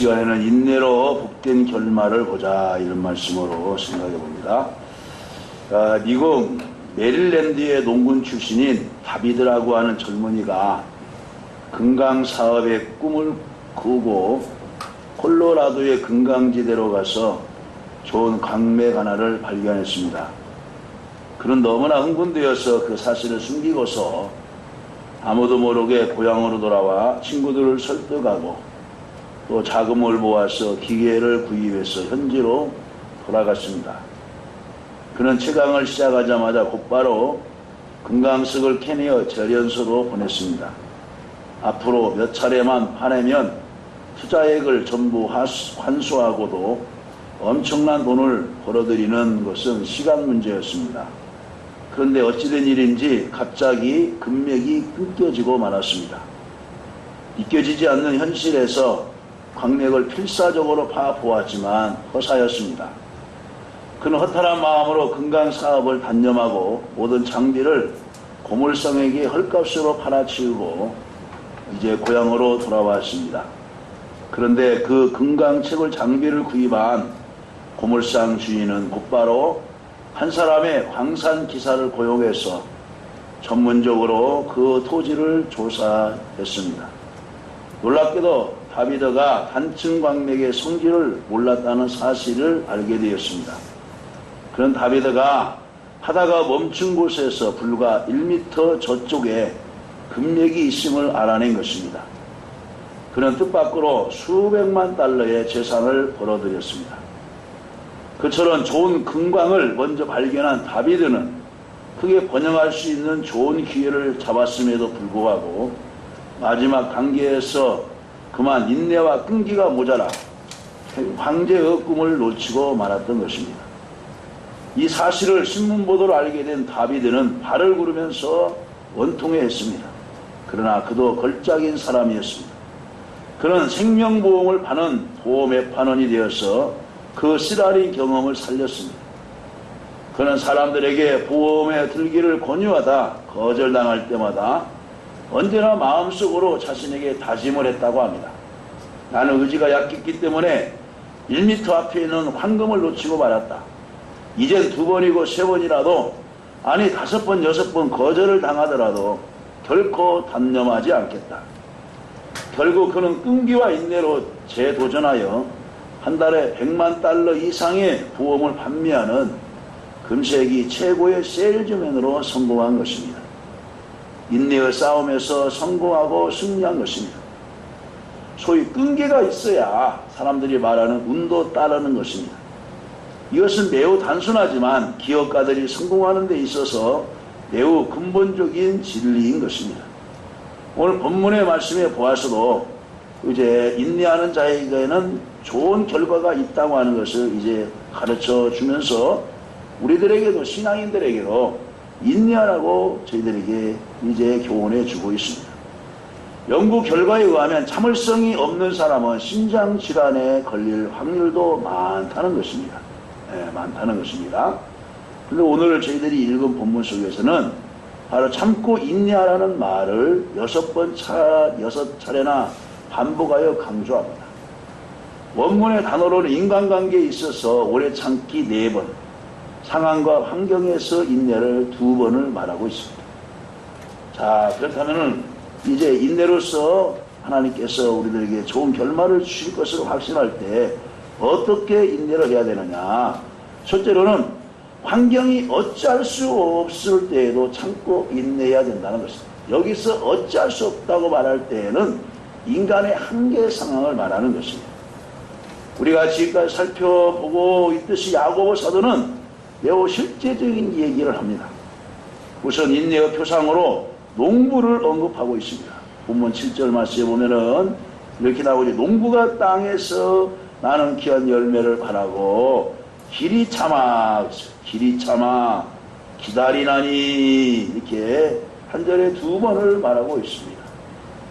시간에는 인내로 복된 결말을 보자, 이런 말씀으로 생각해 봅니다. 미국 메릴랜드의 농군 출신인 다비드라고 하는 젊은이가 금강사업의 꿈을 꾸고 콜로라도의 금강지대로 가서 좋은 광맥 하나를 발견했습니다. 그는 너무나 흥분되어서 그 사실을 숨기고서 아무도 모르게 고향으로 돌아와 친구들을 설득하고 또 자금을 모아서 기계를 구입해서 현지로 돌아갔습니다. 그는 채광을 시작하자마자 곧바로 금강석을 캐내어 절연소로 보냈습니다. 앞으로 몇 차례만 파내면 투자액을 전부 환수하고도 엄청난 돈을 벌어들이는 것은 시간 문제였습니다. 그런데 어찌된 일인지 갑자기 금맥이 끊겨지고 말았습니다. 믿겨지지 않는 현실에서 광맥을 필사적으로 파보았지만 허사였습니다. 그는 허탈한 마음으로 금강사업을 단념하고 모든 장비를 고물상에게 헐값으로 팔아치우고 이제 고향으로 돌아왔습니다. 그런데 그 금강채굴 장비를 구입한 고물상 주인은 곧바로 한 사람의 광산 기사를 고용해서 전문적으로 그 토지를 조사했습니다. 놀랍게도 다비드가 단층 광맥의 성질을 몰랐다는 사실을 알게 되었습니다. 그런 다비드가 하다가 멈춘 곳에서 불과 1m 저쪽에 금맥이 있음을 알아낸 것입니다. 그는 뜻밖으로 수백만 달러의 재산을 벌어들였습니다. 그처럼 좋은 금광을 먼저 발견한 다비드는 크게 번영할 수 있는 좋은 기회를 잡았음에도 불구하고 마지막 단계에서 그만 인내와 끈기가 모자라 황제의 꿈을 놓치고 말았던 것입니다. 이 사실을 신문보도로 알게 된 다비드는 발을 구르면서 원통해했습니다. 그러나 그도 걸작인 사람이었습니다. 그는 생명보험을 파는 보험회판원이 되어서 그 쓰라린 경험을 살렸습니다. 그는 사람들에게 보험에 들기를 권유하다 거절당할 때마다 언제나 마음속으로 자신에게 다짐을 했다고 합니다. 나는 의지가 약했기 때문에 1m 앞에 있는 황금을 놓치고 말았다. 이젠 2번이고 3번이라도 아니 5번, 6번 거절을 당하더라도 결코 단념하지 않겠다. 결국 그는 끈기와 인내로 재도전하여 한 달에 100만 달러 이상의 보험을 판매하는 금세기 최고의 세일즈맨으로 성공한 것입니다. 인내의 싸움에서 성공하고 승리한 것입니다. 소위 끈기가 있어야 사람들이 말하는 운도 따르는 것입니다. 이것은 매우 단순하지만 기업가들이 성공하는 데 있어서 매우 근본적인 진리인 것입니다. 오늘 본문의 말씀에 보아서도 이제 인내하는 자에게는 좋은 결과가 있다고 하는 것을 이제 가르쳐 주면서 우리들에게도 신앙인들에게도 인내하라고 저희들에게 이제 교훈해 주고 있습니다. 연구 결과에 의하면 참을성이 없는 사람은 심장질환에 걸릴 확률도 많다는 것입니다. 많다는 것입니다. 그런데 오늘 저희들이 읽은 본문 속에서는 바로 참고 인내하라는 말을 6차례나 반복하여 강조합니다. 원문의 단어로는 인간관계에 있어서 오래 참기 4번, 상황과 환경에서 인내를 2번을 말하고 있습니다. 자, 그렇다면은 이제 인내로서 하나님께서 우리들에게 좋은 결말을 주실 것을 확신할 때 어떻게 인내를 해야 되느냐? 첫째로는 환경이 어찌할 수 없을 때에도 참고 인내해야 된다는 것입니다. 여기서 어찌할 수 없다고 말할 때에는 인간의 한계 상황을 말하는 것입니다. 우리가 지금까지 살펴보고 있듯이 야고보 사도는 매우 실제적인 얘기를 합니다. 우선 인내의 표상으로 농부를 언급하고 있습니다. 본문 7절 말씀에 보면은 이렇게 나오죠. 농부가 땅에서 나는 귀한 열매를 바라고 길이 참아 기다리나니, 이렇게 한 절에 2번을 말하고 있습니다.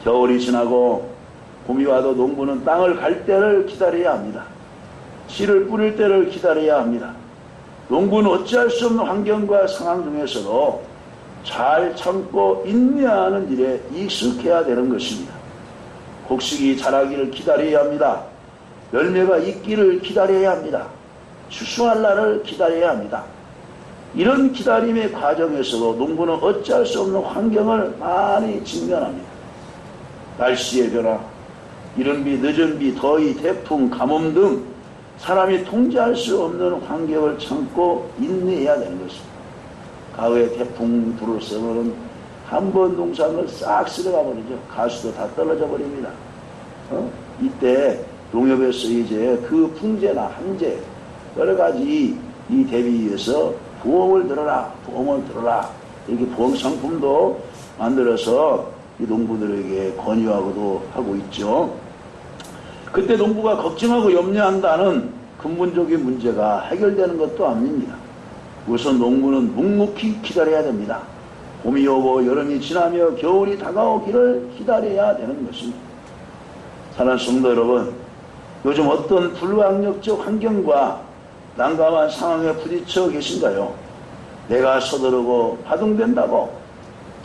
겨울이 지나고 봄이 와도 농부는 땅을 갈 때를 기다려야 합니다. 씨를 뿌릴 때를 기다려야 합니다. 농부는 어찌할 수 없는 환경과 상황 중에서도 잘 참고 인내하는 일에 익숙해야 되는 것입니다. 곡식이 자라기를 기다려야 합니다. 열매가 있기를 기다려야 합니다. 추수할 날을 기다려야 합니다. 이런 기다림의 과정에서도 농부는 어찌할 수 없는 환경을 많이 직면합니다. 날씨의 변화, 이른 비, 늦은 비, 더위, 태풍, 가뭄 등 사람이 통제할 수 없는 환경을 참고 인내해야 되는 것입니다. 가을에 태풍 불어서는 한 번 농산을 싹 쓸어가 버리죠. 가수도 다 떨어져 버립니다. 이때 농협에서 이제 그 풍제나 한제 여러 가지 이 대비해서 보험을 들어라, 보험을 들어라, 이렇게 보험 상품도 만들어서 이 농부들에게 권유하고도 하고 있죠. 그때 농부가 걱정하고 염려한다는 근본적인 문제가 해결되는 것도 아닙니다. 우선 농부는 묵묵히 기다려야 됩니다. 봄이 오고 여름이 지나며 겨울이 다가오기를 기다려야 되는 것입니다. 사랑하는 성도 여러분, 요즘 어떤 불가항력적 환경과 난감한 상황에 부딪혀 계신가요? 내가 서두르고 파동된다고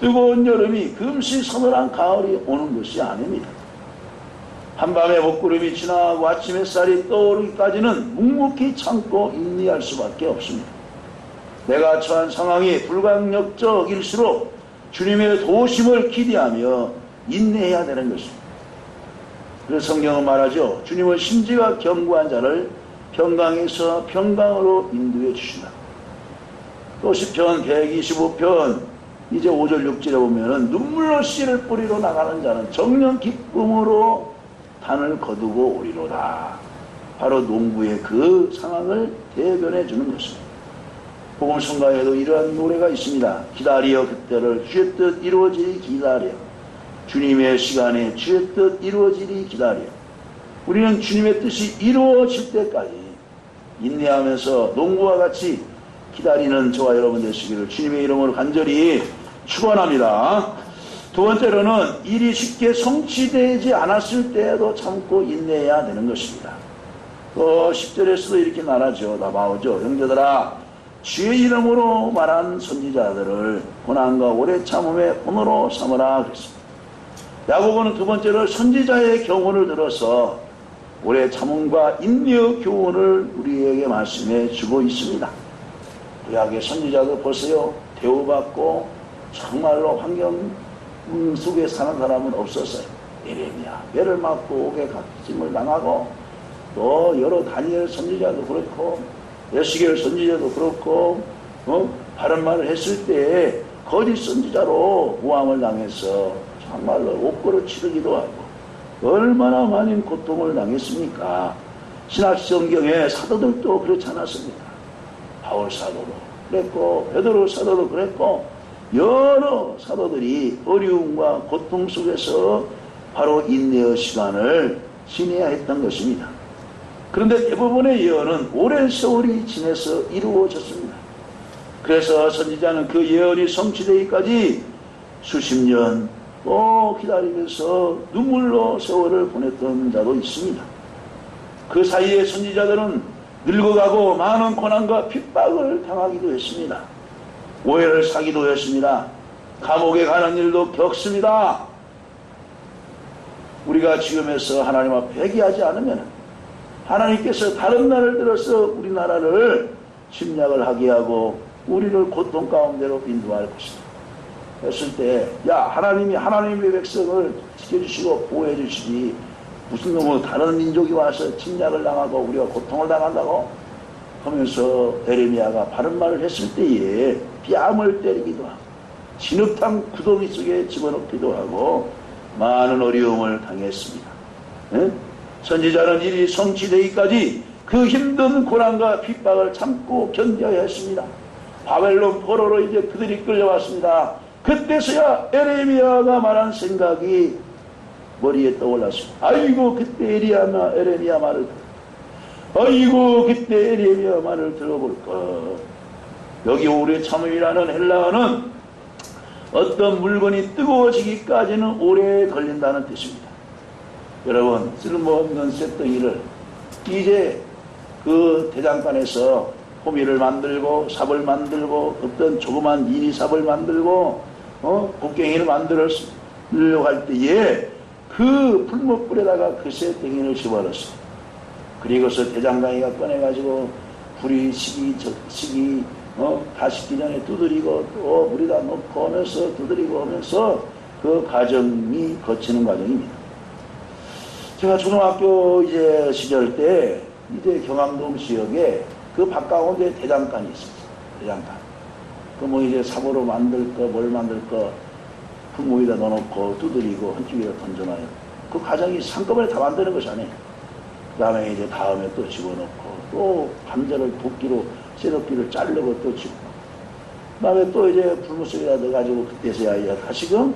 뜨거운 여름이 금시 서늘한 가을이 오는 것이 아닙니다. 한밤에 먹구름이 지나가고 아침 햇살이 떠오르기까지는 묵묵히 참고 인내할 수밖에 없습니다. 내가 처한 상황이 불가항력적일수록 주님의 도우심을 기대하며 인내해야 되는 것입니다. 그래서 성경은 말하죠. 주님은 심지가 견고한 자를 평강에서 평강으로 인도해 주신다. 또 시편 125편 이제 5절 6절에 보면은 눈물로 씨를 뿌리러 나가는 자는 정녕 기쁨으로 단을 거두고 오리로다. 바로 농부의 그 상황을 대변해 주는 것입니다. 복음성가에도 이러한 노래가 있습니다. 기다려 그때를 주의 뜻 이루어지리 기다려. 주님의 시간에 주의 뜻 이루어지리 기다려. 우리는 주님의 뜻이 이루어질 때까지 인내하면서 농부와 같이 기다리는 저와 여러분 되시기를 주님의 이름으로 간절히 축원합니다. 두 번째로는 일이 쉽게 성취되지 않았을 때에도 참고 인내해야 되는 것입니다. 또 10절에서도 이렇게 말하죠. 나바오죠. 형제들아, 주의 이름으로 말한 선지자들을 고난과 오래 참음의 본으로 삼으라 그랬습니다. 야고보는 두 번째로 선지자의 경우를 들어서 오래 참음과 인내의 교훈을 우리에게 말씀해 주고 있습니다. 구약의 선지자도 보세요. 대우받고 정말로 환경 속에 사는 사람은 없었어요. 예레미야 매를 맞고 옥에 갇힘을 당하고 또 여러 다니엘 선지자도 그렇고 에스겔 선지자도 그렇고 바른 말을 했을 때 거짓 선지자로 모함을 당해서 정말로 옥고를 치르기도 하고 얼마나 많은 고통을 당했습니까? 신약 성경의 사도들도 그렇지 않았습니까? 바울 사도도 그랬고 베드로 사도도 그랬고 여러 사도들이 어려움과 고통 속에서 바로 인내의 시간을 지내야 했던 것입니다. 그런데 대부분의 예언은 오랜 세월이 지나서 이루어졌습니다. 그래서 선지자는 그 예언이 성취되기까지 수십 년 또 기다리면서 눈물로 세월을 보냈던 자도 있습니다. 그 사이에 선지자들은 늙어가고 많은 고난과 핍박을 당하기도 했습니다. 오해를 사기도 했습니다. 감옥에 가는 일도 겪습니다. 우리가 지금에서 하나님 앞에 회개하지 않으면 하나님께서 다른 날을 들어서 우리나라를 침략을 하게 하고 우리를 고통 가운데로 인도할 것이다. 했을 때, 야, 하나님이 하나님의 백성을 지켜주시고 보호해 주시지 무슨 놈의 다른 민족이 와서 침략을 당하고 우리가 고통을 당한다고 하면서 에레미야가 바른 말을 했을 때에 뺨을 때리기도 하고 진흙탕 구덩이 속에 집어넣기도 하고 많은 어려움을 당했습니다. 네? 선지자는 일이 성취되기까지 그 힘든 고난과 핍박을 참고 견뎌야 했습니다. 바벨론 포로로 이제 그들이 끌려왔습니다. 그때서야 에레미야가 말한 생각이 머리에 떠올랐습니다. 아이고 그때 에레미야 말을 아이고 그때 에레미야 말을 들어볼까. 여기 오래 참음이라는 헬라어는 어떤 물건이 뜨거워지기까지는 오래 걸린다는 뜻입니다. 여러분 쓸모없는 쇳덩이를 이제 그 대장간에서 호미를 만들고 삽을 만들고 어떤 조그만 미니 삽을 만들고 곡괭이를 만들려고 할 때에 그 풀목불에다가 그 쇳덩이를 집어넣었어요. 그리고서 대장강이가 꺼내가지고 불이 식이 다 식기 전에 두드리고 또 물에다 넣고 하면서 두드리고 하면서 그 과정이 거치는 과정입니다. 제가 초등학교 이제 시절 때 이제 경암동 지역에 그 바깥가운데 대장간이 있었어요. 대장간. 그 뭐 이제 사보로 만들 거, 뭘 만들 거, 분모에다 넣어놓고 두드리고 한쪽에다 던져놔요. 그 과정이 한꺼번에 다 만드는 것이 아니에요. 그 다음에 이제 다음에 또 집어넣고 또 감자를 도끼로 쇠도끼를 자르고 또 집어넣고 그 다음에 또 이제 불무속에다 넣어가지고 그때서야 다시금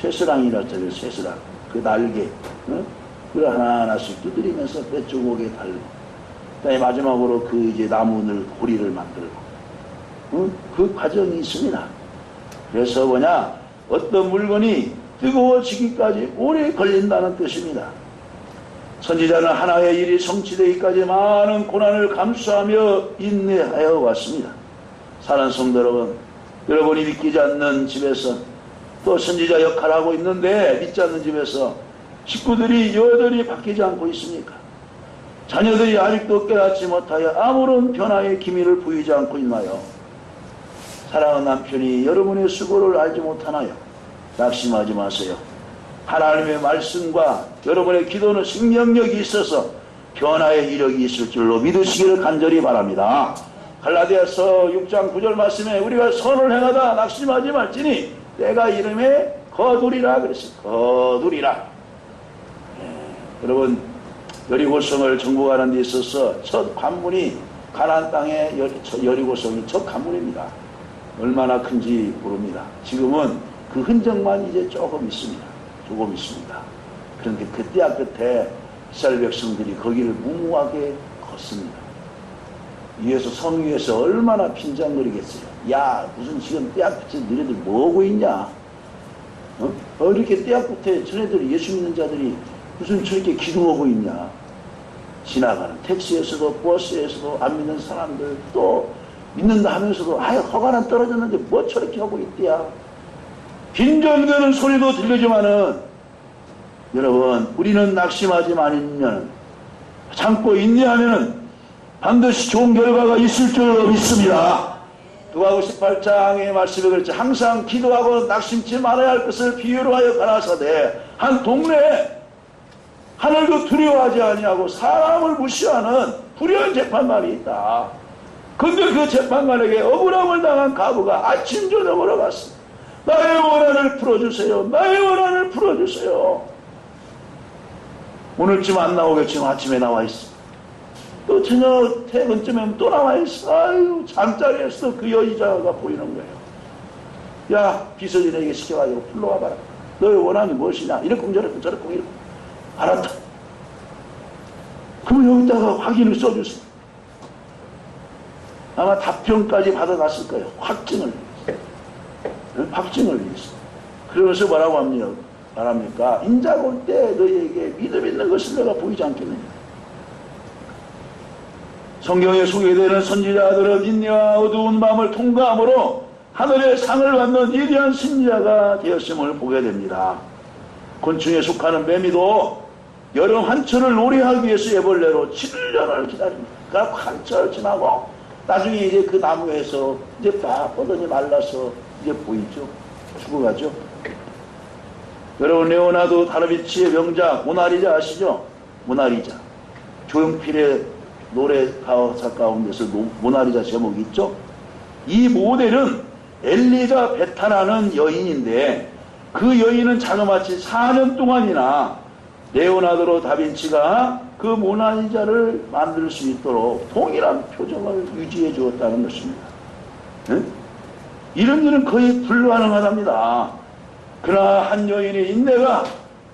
쇠스랑이라 저래요. 쇠스랑. 그 날개. 그걸 하나하나씩 두드리면서 뼈조목에 달고 그 다음에 마지막으로 그 이제 나무늘 고리를 만들고 그 과정이 있습니다. 그래서 뭐냐 어떤 물건이 뜨거워지기까지 오래 걸린다는 뜻입니다. 선지자는 하나의 일이 성취되기까지 많은 고난을 감수하며 인내하여 왔습니다. 사랑하는 성도 여러분, 여러분이 믿기지 않는 집에서 또 선지자 역할을 하고 있는데 믿지 않는 집에서 식구들이 여전히 바뀌지 않고 있습니까? 자녀들이 아직도 깨닫지 못하여 아무런 변화의 기미를 보이지 않고 있나요? 사랑하는 남편이 여러분의 수고를 알지 못하나요? 낙심하지 마세요. 하나님의 말씀과 여러분의 기도는 생명력이 있어서 변화의 이력이 있을 줄로 믿으시기를 간절히 바랍니다. 갈라디아서 6장 9절 말씀에 우리가 선을 행하다 낙심하지 말지니 내가 이름에 거두리라 그랬어요. 거두리라. 여러분 여리고성을 정복하는 데 있어서 첫 관문이 가나안 땅의 여리고성이 첫 관문입니다. 얼마나 큰지 모릅니다. 지금은 그 흔적만 이제 조금 있습니다. 그런데 그 떼야 끝에 이스라엘 백성들이 거기를 무모하게 걷습니다. 위에서 성 위에서 얼마나 빈장거리겠어요. 야 무슨 지금 떼야 끝에 너희들 뭐하고 있냐. 이렇게 떼야 끝에 저네들 예수 믿는 자들이 무슨 저렇게 기도하고 있냐. 지나가는 택시에서도 버스에서도 안 믿는 사람들 또 믿는다 하면서도 아유 허가는 떨어졌는데 뭐 저렇게 하고 있대야. 빈정되는 소리도 들리지만은 여러분 우리는 낙심하지 않으면 참고 인내하면은 반드시 좋은 결과가 있을 줄 믿습니다. 누가복음 18장의 말씀에 그렇지 항상 기도하고 낙심치 말아야 할 것을 비유로 하여 가라사대 한 동네에 하늘도 두려워하지 아니하고 사람을 무시하는 불의한 재판관이 있다. 근데 그 재판관에게 억울함을 당한 가부가 아침 저녁으로 갔습니다. 나의 원한을 풀어주세요. 나의 원한을 풀어주세요. 오늘쯤 안 나오겠지만 아침에 나와 있어. 또 저녁 퇴근쯤에 또 나와 있어. 아유 잠자리에서 그 여의자가 보이는 거예요. 야 비서진에게 시켜가지고 불러와 봐라. 너의 원한이 무엇이냐. 이렇고 저렇고 저렇고 이렇고. 알았다. 그럼 여기다가 확인을 써주세요. 아마 답변까지 받아갔을 거예요. 확증을 위해서. 그러면서 뭐라고 말합니까? 인자가 올 때 너희에게 믿음 있는 것을 내가 보이지 않겠느냐. 성경에 소개되는 선지자들은 인내와 어두운 밤을 통과함으로 하늘의 상을 받는 위대한 승리자가 되었음을 보게 됩니다. 곤충에 속하는 매미도 여름 한철을 노래하기 위해서 애벌레로 7년을 기다립니다. 그 한철 지나고 나중에 이제 그 나무에서 이제 딱 뻗어니 말라서 이제 보이죠. 죽어가죠. 여러분 레오나르도 다빈치의 명작 모나리자 아시죠? 모나리자. 조용필의 노래 가사 가운데서 모나리자 제목이 있죠. 이 모델은 엘리자 베타라는 여인인데 그 여인은 자그마치 4년 동안이나 레오나르도 다빈치가 그 모나리자를 만들 수 있도록 동일한 표정을 유지해 주었다는 것입니다. 네? 이런 일은 거의 불가능하답니다. 그러나 한 여인의 인내가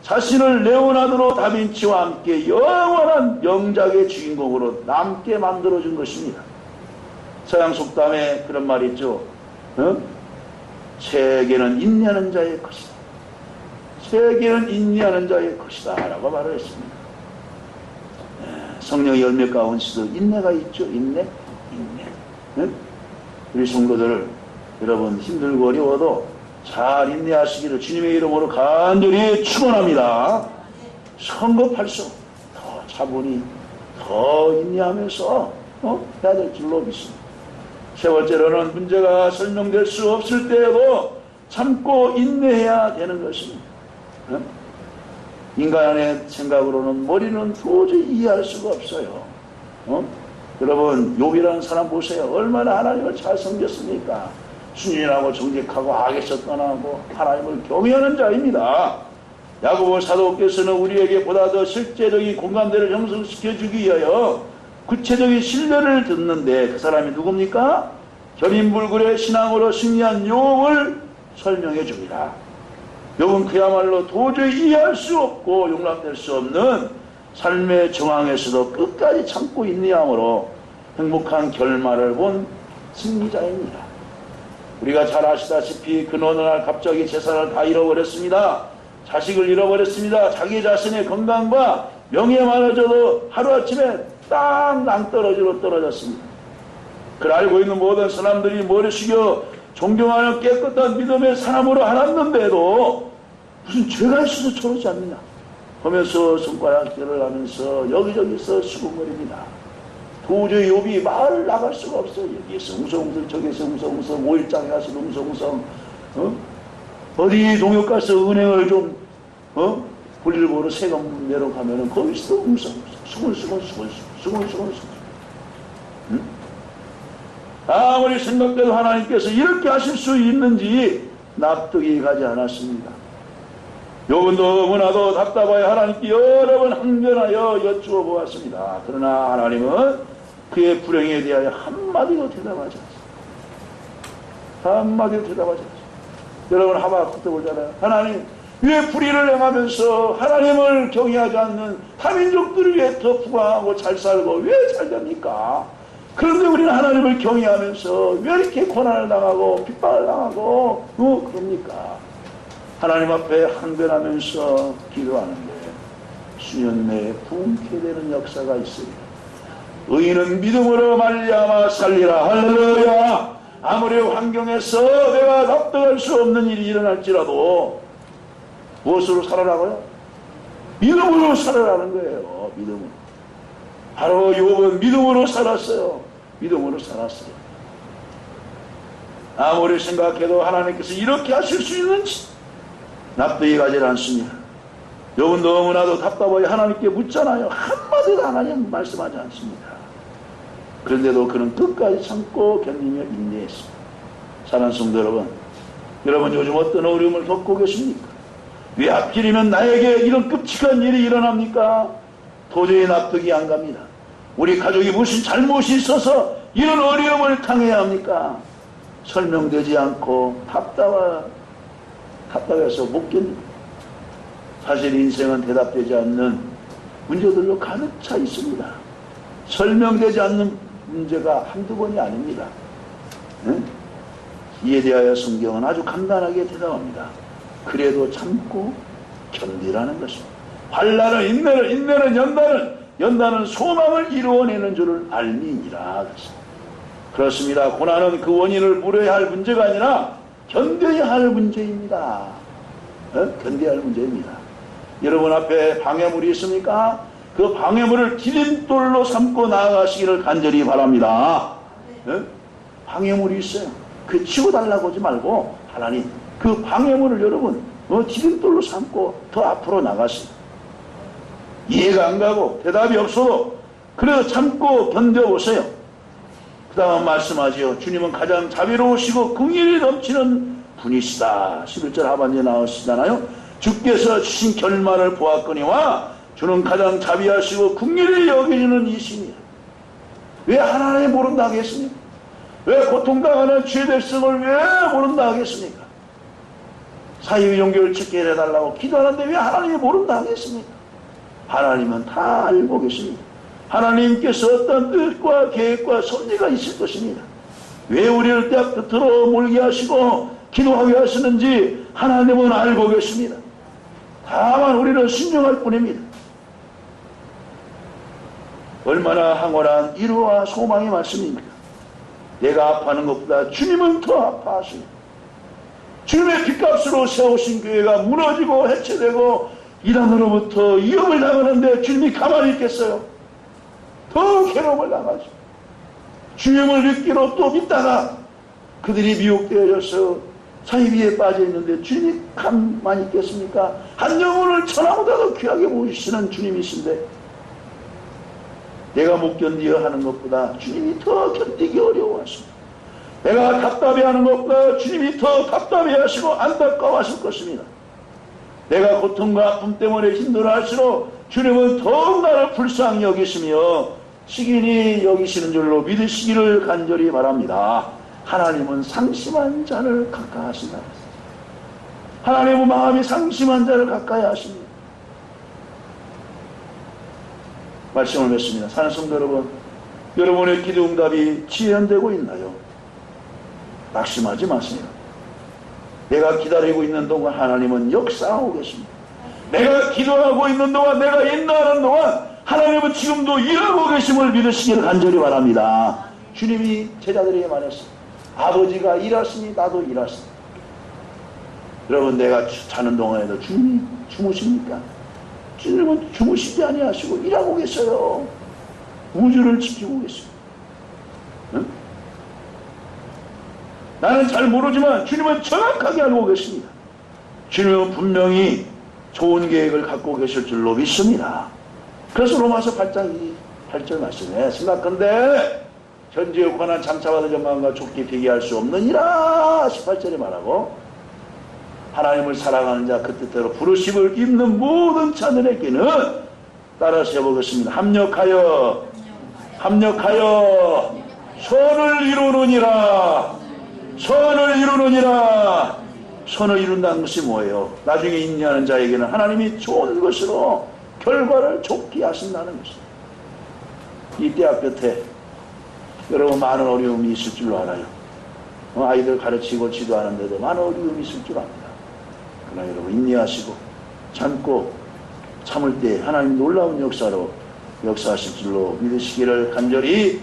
자신을 레오나르도 다빈치와 함께 영원한 명작의 주인공으로 남게 만들어준 것입니다. 서양 속담에 그런 말이 있죠. 세계는 인내하는 자의 것이다. 세계는 인내하는 자의 것이다 라고 말을 했습니다. 성령의 열매 가운데서도 인내가 있죠. 인내. 우리 성도들 여러분 힘들고 어려워도 잘 인내하시기를 주님의 이름으로 간절히 축원합니다. 성급할수록 더 차분히 더 인내하면서 해야 될 줄로 믿습니다. 세 번째로는 문제가 설명될 수 없을 때에도 참고 인내해야 되는 것입니다. 인간의 생각으로는 머리는 도저히 이해할 수가 없어요. 여러분 욥이라는 사람 보세요. 얼마나 하나님을 잘 섬겼습니까? 순진하고 정직하고 악에서 떠나고 하나님을 경외하는 자입니다. 야고보 사도께서는 우리에게 보다 더 실제적인 공감대를 형성시켜주기 위하여 구체적인 신뢰를 듣는데 그 사람이 누굽니까? 견인불굴의 신앙으로 승리한 욥을 설명해 줍니다. 욥은 그야말로 도저히 이해할 수 없고 용납될 수 없는 삶의 정황에서도 끝까지 참고 인내함으로 행복한 결말을 본 승리자입니다. 우리가 잘 아시다시피 그는 어느 날 갑자기 재산을 다 잃어버렸습니다. 자식을 잃어버렸습니다. 자기 자신의 건강과 명예마저도 하루아침에 딱 낭떠러지로 떨어졌습니다. 그를 알고 있는 모든 사람들이 머리 숙여 존경하는 깨끗한 믿음의 사람으로 알았는데도 무슨 죄가 있어서 저러지 않느냐 하면서 손가락질을 하면서 여기저기서 수군거립니다. 도저히 욥이 말을 나갈 수가 없어요. 여기에서 웅성웅성 저기에서 웅성웅성 5일장에 가서 웅성웅성 어디 동역 가서 은행을 좀 볼일 보러 세금 내러 가면은 거기서 웅성웅성 수근수근 아무리 생각해도 하나님께서 이렇게 하실 수 있는지 납득이 가지 않았습니다. 욥은 너무나도 답답하여 하나님께 여러 번 항변하여 여쭈어 보았습니다. 그러나 하나님은 그의 불행에 대하여 한마디도 대답하지 않습니다. 한마디도 대답하지 않습니다. 여러분 하박국도 보잖아요. 하나님 왜 불의를 행하면서 하나님을 경외하지 않는 타민족들을 왜 더 부강하고 잘 살고 왜 잘 됩니까? 그런데 우리는 하나님을 경외하면서 왜 이렇게 고난을 당하고 핍박을 당하고 그럽니까? 하나님 앞에 항변하면서 기도하는데 수년 내에 부흥케 되는 역사가 있습니다. 의인은 믿음으로 말미암아 살리라. 할렐루야. 아무리 환경에서 내가 납득할 수 없는 일이 일어날지라도 무엇으로 살아라고요? 믿음으로 살아라는 거예요. 믿음으로. 바로 욥은 믿음으로 살았어요. 믿음으로 살았어요. 아무리 생각해도 하나님께서 이렇게 하실 수 있는지 납득이 가지 않습니다. 욥은 너무나도 답답하게 하나님께 묻잖아요. 한마디도 하나님 말씀하지 않습니다. 그런데도 그는 끝까지 참고 견디며 인내했습니다. 사랑하는 성도 여러분 요즘 어떤 어려움을 겪고 계십니까? 왜 하필이면 나에게 이런 끔찍한 일이 일어납니까? 도저히 납득이 안 갑니다. 우리 가족이 무슨 잘못이 있어서 이런 어려움을 당해야 합니까? 설명되지 않고 답답해서 못 견딥니다. 사실 인생은 대답되지 않는 문제들로 가득 차 있습니다. 설명되지 않는 문제가 한두 번이 아닙니다. 네? 이에 대하여 성경은 아주 간단하게 대답합니다. 그래도 참고 견디라는 것입니다. 환난은 인내는 연단은 소망을 이루어내는 줄을 알미니라. 그렇습니다. 고난은 그 원인을 물어야 할 문제가 아니라 견뎌야 할 문제입니다. 견뎌야 할 문제입니다. 여러분 앞에 방해물이 있습니까? 그 방해물을 디딤돌로 삼고 나아가시기를 간절히 바랍니다. 방해물이 있어요. 그 치워달라고 하지 말고 하나님 그 방해물을 여러분 디딤돌로 삼고 더 앞으로 나가시고 이해가 안 가고 대답이 없어도 그래도 참고 견뎌보세요. 그 다음 말씀하지요. 주님은 가장 자비로우시고 긍휼이 넘치는 분이시다. 11절 하반기에 나오시잖아요. 주께서 주신 결말을 보았거니와 주는 가장 자비하시고 긍휼히 여기시는 이시니 왜 하나님 모른다 하겠습니까? 왜 고통당하는 주의 백성을 왜 모른다 하겠습니까? 사이비 종교를 찾게 해달라고 기도하는데 왜 하나님이 모른다 하겠습니까? 하나님은 다 알고 계십니다. 하나님께서 어떤 뜻과 계획과 섭리가 있을 것입니다. 왜 우리를 딱 끝으로 몰게 하시고 기도하게 하시는지 하나님은 알고 계십니다. 다만 우리는 순종할 뿐입니다. 얼마나 황홀한 위로와 소망의 말씀입니까? 내가 아파하는 것보다 주님은 더 아파하십니다. 주님의 핏값으로 세우신 교회가 무너지고 해체되고 이단으로부터 위협을 당하는데 주님이 가만히 있겠어요? 더 괴로움을 당하죠. 주님을 믿기로 또 믿다가 그들이 미혹되어져서 사이비에 빠져 있는데 주님이 가만히 있겠습니까? 한 영혼을 천하보다도 귀하게 보시는 주님이신데 내가 못 견디어 하는 것보다 주님이 더 견디기 어려워하십니다. 내가 답답해하는 것보다 주님이 더 답답해하시고 안타까워하실 것입니다. 내가 고통과 아픔 때문에 힘들어할수록 주님은 더욱 나를 불쌍히 여기시며 시기니 여기시는 줄로 믿으시기를 간절히 바랍니다. 하나님은 상심한 자를 가까이 하신다. 하나님은 마음이 상심한 자를 가까이 하십니다. 말씀을 맺습니다. 사는 성도 여러분, 여러분의 기도 응답이 지연되고 있나요? 낙심하지 마세요. 내가 기다리고 있는 동안 하나님은 역사하고 계십니다. 내가 기도하고 있는 동안, 내가 인도하는 동안 하나님은 지금도 일하고 계심을 믿으시기를 간절히 바랍니다. 주님이 제자들에게 말했습니다. 아버지가 일하시니 나도 일하시니. 여러분, 내가 자는 동안에도 주님이 주무십니까? 주님은 주무시지 아니하시고 일하고 계셔요. 우주를 지키고 계십니다. 응? 나는 잘 모르지만 주님은 정확하게 알고 계십니다. 주님은 분명히 좋은 계획을 갖고 계실 줄로 믿습니다. 그래서 로마서 8장 8절 말씀에 생각건대 현재의 권한 장차받은 전망과 좁게 비교할 수 없느니라 18절에 말하고 하나님을 사랑하는 자 그 뜻대로 부르심을 입는 모든 자들에게는 따라서 해보겠습니다. 합력하여 선을 이루느니라. 선을 이룬다는 것이 뭐예요? 나중에 인내하는 자에게는 하나님이 좋은 것으로 결과를 좋게 하신다는 것입니다. 이 대학 끝에 여러분 많은 어려움이 있을 줄로 알아요. 아이들 가르치고 지도하는데도 많은 어려움이 있을 줄 압니다. 그러나 여러분 인내하시고 참고 참을 때 하나님 놀라운 역사로 역사하실 줄로 믿으시기를 간절히